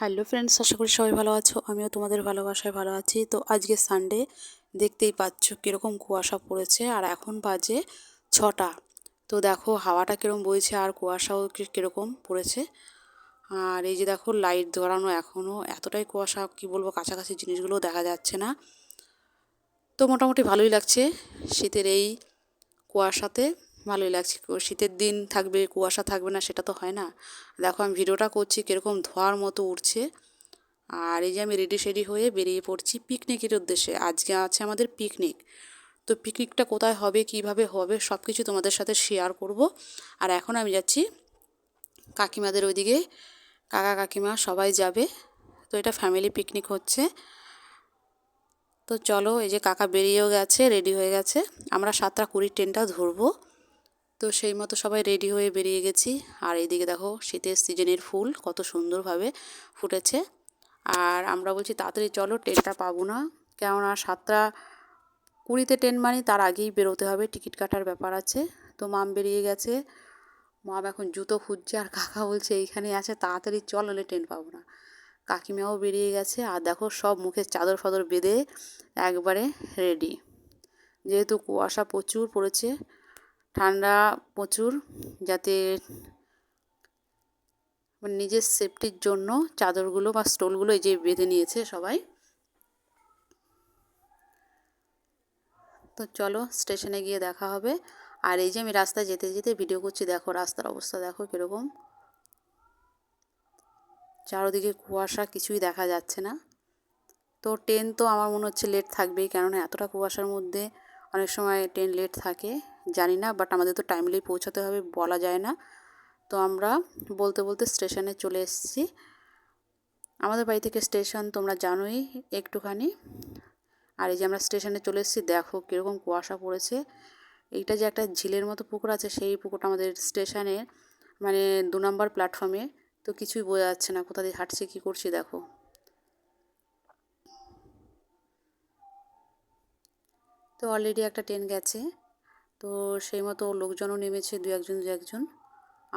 Hello friends, আশা করি সবাই ভালো আছো। আমিও তোমাদের ভালোবাসায় ভালো আছি। তো আজকে সানডে, দেখতেই পাচ্ছ কীরকম কুয়াশা পড়েছে। আর এখন বাজে 6টা। তো দেখো হাওয়াটা কীরকম বইছে আর কুয়াশাও কীরকম পড়েছে। আর এই যে দেখো লাইট ধরানো, এখনও এতটাই কুয়াশা, কি বলবো, কাছাকাছি জিনিসগুলো দেখা যাচ্ছে না। তো মোটামুটি ভালোই লাগছে শীতের এই কুয়াশাতে, ভালোই লাগছে। শীতের দিন থাকবে কুয়াশা থাকবে না সেটা তো হয় না। দেখো আমি ভিডিওটা করছি কীরকম ধোঁয়ার মতো উঠছে। আর এই যে আমি রেডি সেডি হয়ে বেরিয়ে পড়ছি পিকনিকের উদ্দেশ্যে। আজকে আছে আমাদের পিকনিক। তো পিকনিকটা কোথায় হবে, কিভাবে হবে, সব কিছু তোমাদের সাথে শেয়ার করব। আর এখন আমি যাচ্ছি কাকিমাদের ওইদিকে, কাকা কাকিমা সবাই যাবে। তো এটা ফ্যামিলি পিকনিক হচ্ছে। তো চলো, এই যে কাকা বেরিয়েও গেছে, রেডি হয়ে গেছে। আমরা 7:20 ট্রেনটা ধরবো। তো সেই মতো সবাই রেডি হয়ে বেরিয়ে গেছি। আর এইদিকে দেখো শীতের সিজনের ফুল কত সুন্দরভাবে ফুটেছে। আর আমরা বলছি তাড়াতাড়ি চলো, ট্রেনটা পাবো না, কেননা 7:20 ট্রেন, মানে তার আগেই বেরোতে হবে, টিকিট কাটার ব্যাপার আছে। তো মাম বেরিয়ে গেছে, মাম এখন জুতো খুঁজছে। আর কাকা বলছে এইখানে আছে, তাড়াতাড়ি চল, হলে ট্রেন পাবো না। কাকিমাও বেরিয়ে গেছে। আর দেখো সব মুখে চাদর ফাদর বেঁধে একবারে রেডি। যেহেতু কুয়াশা প্রচুর পড়েছে, ঠান্ডা প্রচুর, যাতে মানে নিজের সেফটির জন্য চাদরগুলো বা স্টোলগুলো এই যে বেঁধে নিয়েছে সবাই। তো চলো স্টেশনে গিয়ে দেখা হবে। আর এই যে আমি রাস্তায় যেতে যেতে ভিডিও করছি, দেখো রাস্তার অবস্থা দেখো কীরকম, চারদিকে কুয়াশা, কিছুই দেখা যাচ্ছে না। তো ট্রেন তো আমার মনে হচ্ছে লেট থাকবেই, কেননা এতটা কুয়াশার মধ্যে অনেক সময় ট্রেন লেট থাকে, জানি না, বাট আমাদের তো টাইমলি পৌঁছাতে হবে, বলা যায় না। তো আমরা বলতে বলতে স্টেশনে চলে এসেছি। আমাদের বাড়ি থেকে স্টেশন তোমরা জানোই একটুখানি। আর এই যে আমরা স্টেশনে চলে এসেছি, দেখো কীরকম কুয়াশা পড়েছে। এইটা যে একটা ঝিলের মতো পুকুর আছে, সেই পুকুরটা আমাদের স্টেশনে, মানে 2 নম্বর প্ল্যাটফর্মে। তো কিছুই বোঝা যাচ্ছে না কোথা দিয়ে হাঁটছি, কী করছি। দেখো তো অলরেডি একটা ট্রেন গেছে, তো সেই মতো লোকজনও নেমেছে, দু একজন।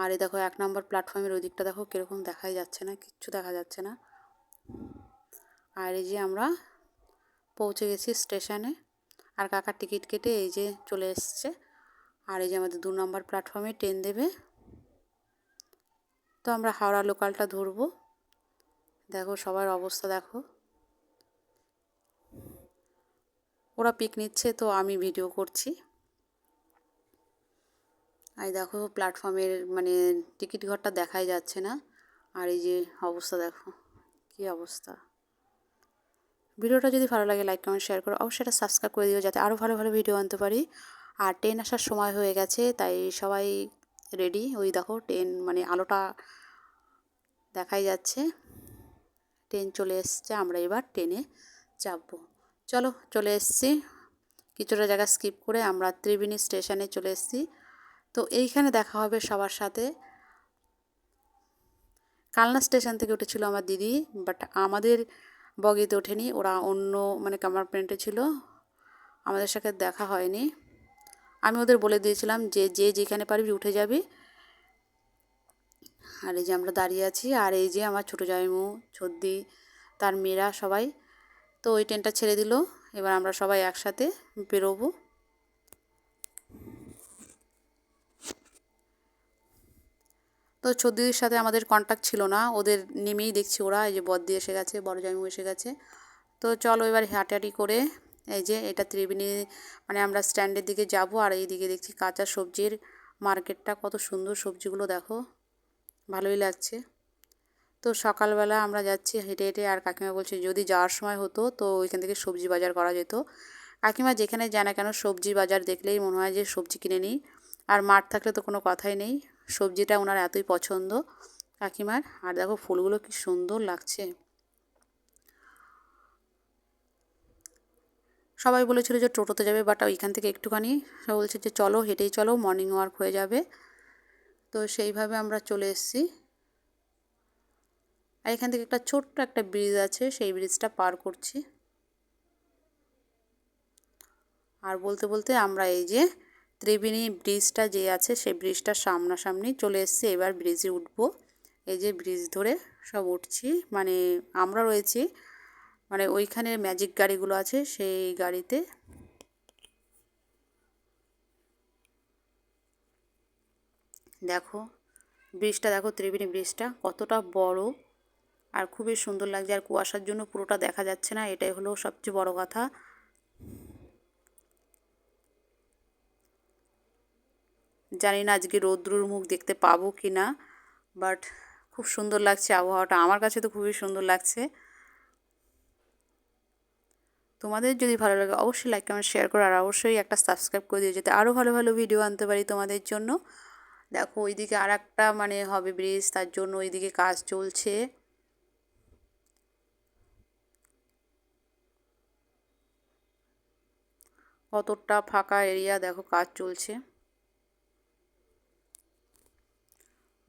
আর এই দেখো 1 নম্বর প্ল্যাটফর্মের ওই দিকটা দেখো কীরকম, দেখাই যাচ্ছে না, কিচ্ছু দেখা যাচ্ছে না। আর এই যে আমরা পৌঁছে গেছি স্টেশনে। আর কাকার টিকিট কেটে এই যে চলে এসছে। আর এই যে আমাদের 2 নম্বর প্ল্যাটফর্মে ট্রেন দেবে। তো আমরা হাওড়া লোকালটা ধরবো। দেখো সবার অবস্থা দেখো, ওরা পিক নিচ্ছে, তো আমি ভিডিও করছি। আর দেখো প্ল্যাটফর্মের মানে টিকিট ঘরটা দেখাই যাচ্ছে না। আর এই যে অবস্থা দেখো, কি অবস্থা। ভিডিওটা যদি ভালো লাগে লাইক কমেন্ট শেয়ার করো, অবশ্যই এটা সাবস্ক্রাইব করে দিও, যাতে আরও ভালো ভালো ভিডিও আনতে পারি। আর ট্রেন আসার সময় হয়ে গেছে, তাই সবাই রেডি। ওই দেখো ট্রেন, মানে আলোটা দেখাই যাচ্ছে, ট্রেন চলে এসছে। আমরা এবার ট্রেনে চাপবো। চলো চলে এসছি, কিছুটা জায়গা স্কিপ করে আমরা ত্রিবেণী স্টেশনে চলে এসেছি। তো এইখানে দেখা হবে সবার সাথে। কালনা স্টেশন থেকে উঠেছিল আমার দিদি, বাট আমাদের বগিতে ওঠেনি, ওরা অন্য মানে কম্পার্টমেন্টে ছিল, আমাদের সাথে দেখা হয়নি। আমি ওদের বলে দিয়েছিলাম যে যে যেখানে পারবি উঠে যাবি। আর এই যে আমরা দাঁড়িয়ে আছি, আর এই যে আমার ছোটো জামাইমু, ছদ্দি, তার মেয়েরা সবাই। তো ওই ট্রেনটা ছেড়ে দিল, এবার আমরা সবাই একসাথে বেরোবো। তো ছদ্দিদির সাথে আমাদের কন্ট্যাক্ট ছিল না, ওদের নেমেই দেখছি ওরা, এই যে বদ্দি এসে গেছে, বড় জামাইমু এসে গেছে। তো চলো এবার হাঁটাহাঁটি করে, এই যে এটা ত্রিবেণী, মানে আমরা স্ট্যান্ডের দিকে যাব। আর এই দিকে দেখছি কাঁচা সবজির মার্কেটটা, কত সুন্দর সবজিগুলো দেখো, ভালোই লাগছে। তো সকালবেলা আমরা যাচ্ছি হেঁটে হেঁটে। আর কাকিমা বলছে যদি যাওয়ার সময় হতো তো ওইখান থেকে সবজি বাজার করা যেত। কাকিমা যেখানে যায় না কেন সবজি বাজার দেখলেই মনে হয় যে সবজি কিনে নিই। আর মাঠ থাকলে তো কোনো কথাই নেই, সবজিটা ওনার এতই পছন্দ কাকিমার। আর দেখো ফুলগুলো কি সুন্দর লাগছে। সবাই বলেছিল যে টোটোতে যাবে, বাট ওইখান থেকে একটুখানি সবাই বলছে যে চলো হেঁটেই চলো, মর্নিং ওয়াক হয়ে যাবে। তো সেইভাবে আমরা চলে এসেছি। আর এখান থেকে একটা ছোট্ট একটা ব্রিজ আছে, সেই ব্রিজটা পার করছি। আর বলতে বলতে আমরা এই যে ত্রিবেণী ব্রিজটা যে আছে সেই ব্রিজটার সামনাসামনি চলে এসেছি। এবার ব্রিজে উঠবো, এই যে ব্রিজ ধরে সব উঠছি, মানে আমরা রয়েছি মানে ওইখানে ম্যাজিক গাড়িগুলো আছে সেই গাড়িতে। দেখো ব্রিজটা, দেখো ত্রিবেণী ব্রিজটা কতটা বড় আর খুবই সুন্দর লাগছে। আর কুয়াশার জন্য পুরোটা দেখা যাচ্ছে না, এটাই হলো সবচেয়ে বড় কথা। জানি না আজকে রৌদ্রুর মুখ দেখতে পাবো কি না, বাট খুব সুন্দর লাগছে আবহাওয়াটা, আমার কাছে তো খুবই সুন্দর লাগছে। তোমাদের যদি ভালো লাগে অবশ্যই লাইক কমেন্ট শেয়ার করো, আর অবশ্যই একটা সাবস্ক্রাইব করে দিয়ে, যাতে আরও ভালো ভালো ভিডিও আনতে পারি তোমাদের জন্য। দেখো ওইদিকে আর একটা মানে হবে ব্রিজ, তার জন্য ওইদিকে কাজ চলছে। কতটা ফাঁকা এরিয়া, দেখো কাজ চলছে।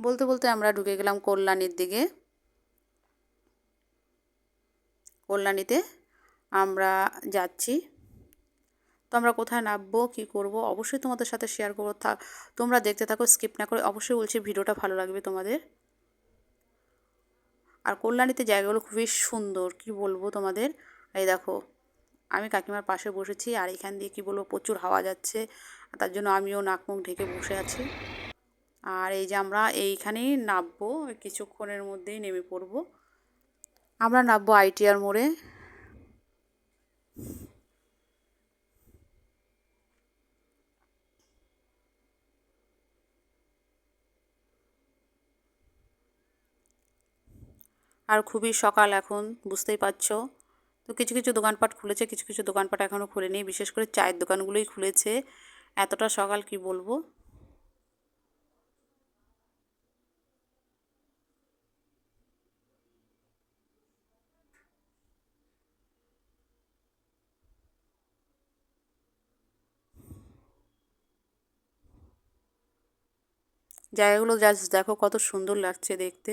বলতে বলতে আমরা ঢুকে গেলাম কল্যাণীর দিকে। কল্যাণীতে আমরা যাচ্ছি। তো আমরা কোথায় নামবো, কী করব অবশ্যই তোমাদের সাথে শেয়ার করবো। তোমরা দেখতে থাকো, স্কিপ না করে। অবশ্যই বলছি ভিডিওটা ভালো লাগবে তোমাদের। আর কল্যাণীতে জায়গাগুলো খুবই সুন্দর, কি বলবো তোমাদের। এই দেখো আমি কাকিমার পাশে বসেছি, আর এখান দিয়ে কি বলবো প্রচুর হাওয়া যাচ্ছে, তার জন্য আমিও নাক মুখ ঢেকে বসে আছি। আর এই যে আমরা এইখানেই নামবো, কিছুক্ষণের মধ্যেই নেমে পড়বো। আমরা নামবো আইটিআর মোড়ে। আর খুবই সকাল এখন, বুঝতেই পারছো। তো কিছু কিছু দোকানপাট খুলেছে, কিছু কিছু দোকানপাট এখনও খুলেনি, বিশেষ করে চায়ের দোকানগুলোই খুলেছে। এতটা সকাল কি বলবো। জায়গাগুলো জাস্ট দেখো কত সুন্দর লাগছে দেখতে।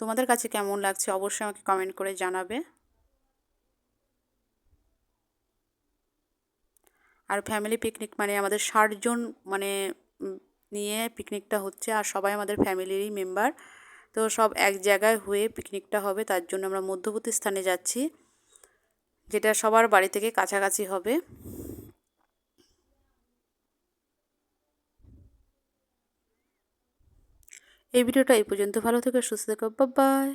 তোমাদের কাছে কেমন লাগছে অবশ্যই আমাকে কমেন্ট করে জানাবে। আর ফ্যামিলি পিকনিক মানে আমাদের 60 জন মানে নিয়ে পিকনিকটা হচ্ছে, আর সবাই আমাদের ফ্যামিলিরই মেম্বার। তো সব এক জায়গায় হয়ে পিকনিকটা হবে, তার জন্য আমরা মধ্যবর্তী স্থানে যাচ্ছি, যেটা সবার বাড়ি থেকে কাছাকাছি হবে। এই ভিডিওটা এই পর্যন্ত, ভালো থেকো, সুস্থ থেকো, বাই বাই।